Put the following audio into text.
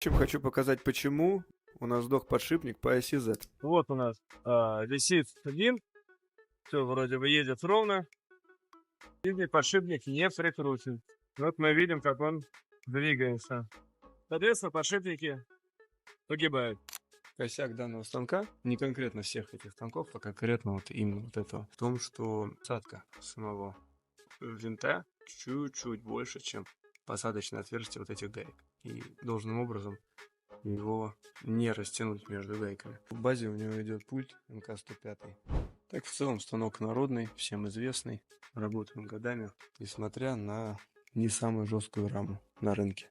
Чем хочу показать, почему у нас сдох подшипник по оси Z. Вот у нас висит один, все вроде бы едет ровно, и подшипник не прикручен. Вот мы видим, как он двигается. Соответственно, подшипники погибают. Косяк данного станка, не конкретно всех этих станков, а конкретно вот именно вот этого, в том, что посадка самого винта чуть-чуть больше, чем посадочное отверстие вот этих гаек. И должным образом его не растянуть между гайками. В базе у него идет пульт МК-105. Так, в целом станок народный, всем известный, работаем годами, несмотря на не самую жесткую раму на рынке.